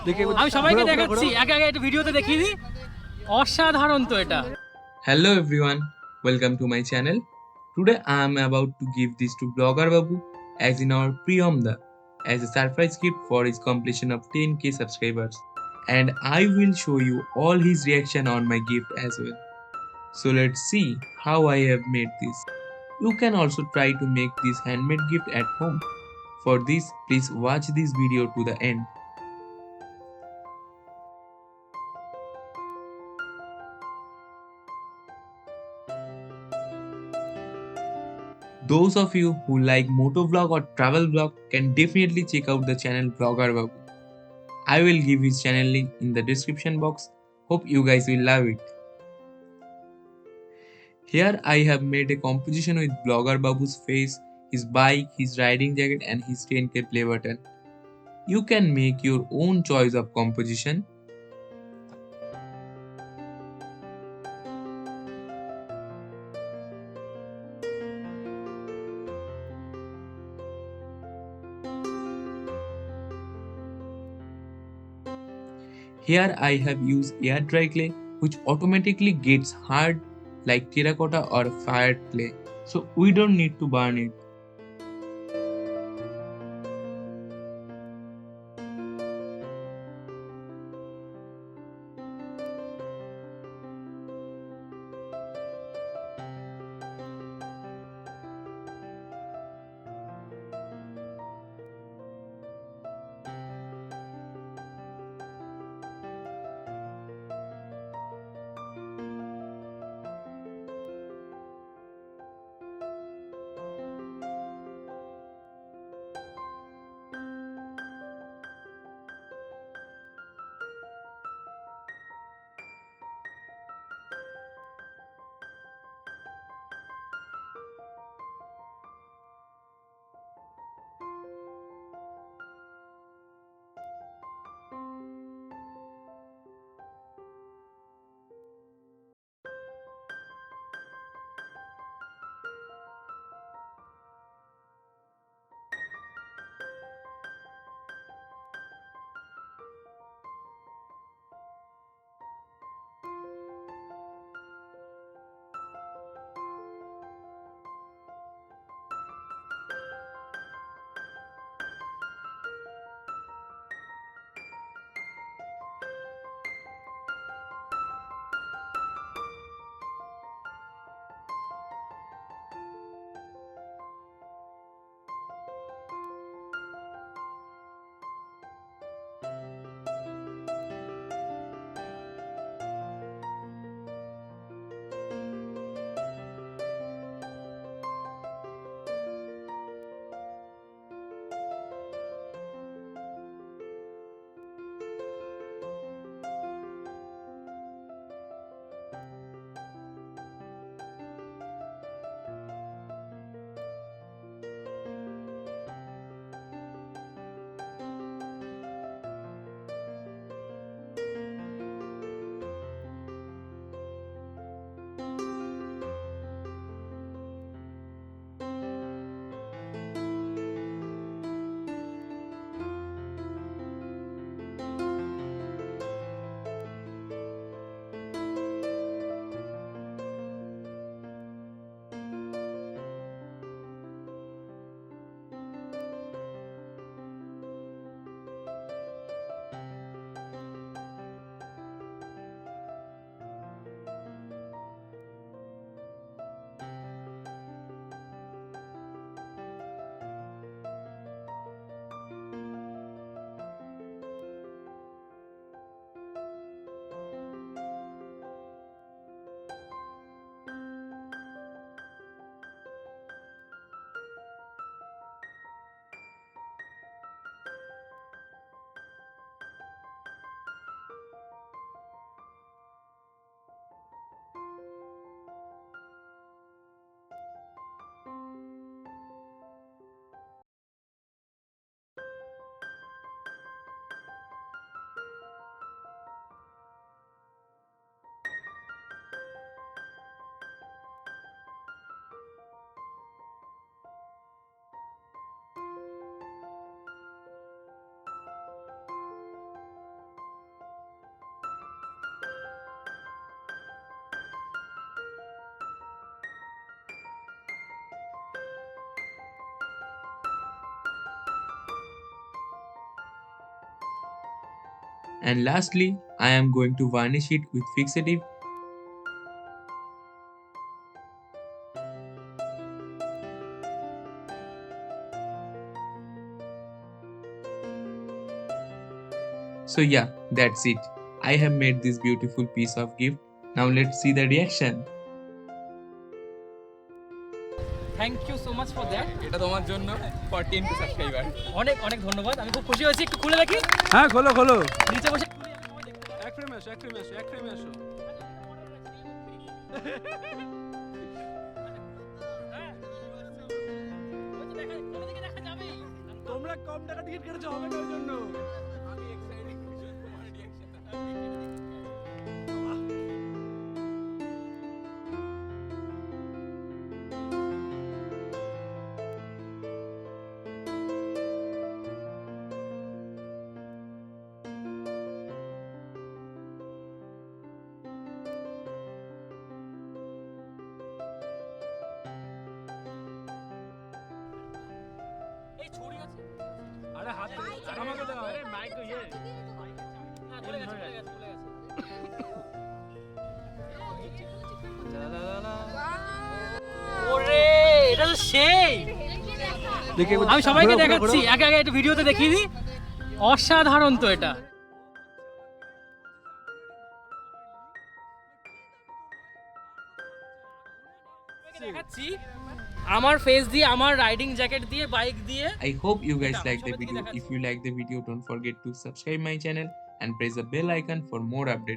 আমি সবাইকে দেখাচ্ছি আগে আগে একটা ভিডিওতে দেখিয়ে দিই অসাধারণ তো এটা Hello everyone, welcome to my channel. Today I am about to give this to blogger Babu as in our Priyamda as a surprise gift for his completion of 10k subscribers, and I will show you all his reaction on my gift as well. So let's see how I have made this. You can also try to make this handmade gift at home. For this, please watch this video to the end. Those of you who like moto vlog or travel vlog can definitely check out the channel Vlogger Babu. I will give his channel link in the description box. Hope you guys will love it. Here I have made a composition with Blogger Babu's face, his bike, his riding jacket and his 10k play button. You can make your own choice of composition. Here I have used air dry clay which automatically gets hard like terracotta or fired clay, so we don't need to burn it. And lastly, I am going to varnish it with Fixative. So yeah, that's it. I have made this beautiful piece of gift. Now let's see the reaction. Thank you so much for that. এটা তোমার জন্য for 10 two subscriber. অনেক অনেক ধন্যবাদ, আমি খুব খুশি হয়েছি। একটু খুলে দেখি। হ্যাঁ খোলো খোলো। নিচে বসে এক ফ্রেমে আসো, এক ফ্রেমে আসো, এক ফ্রেমে আসো। তোমরা কম টাকা টিকিট কেটেছো, হবে না ওই জন্য। আমি এক্সাইটেড তোমার রিঅ্যাকশনটা। এই ছড়ি আছে। আরে হাত আমাকে দাও। আরে মাইক ইয়ে। না চলে গেছে, চলে গেছে, চলে গেছে। ওরে এটা তো সেই। দেখে আমি সবাইকে দেখাচ্ছি, আগে আগে একটু ভিডিওতে দেখিয়ে দিই। অসাধারণ তো এটা। দেখাচ্ছি আমার ফেস দিয়ে, আমার রাইডিং জ্যাকেট দিয়ে, বাইক দিয়ে। I hope you guys like the video. If you like the video, don't forget to subscribe my channel and press the bell icon for more updates.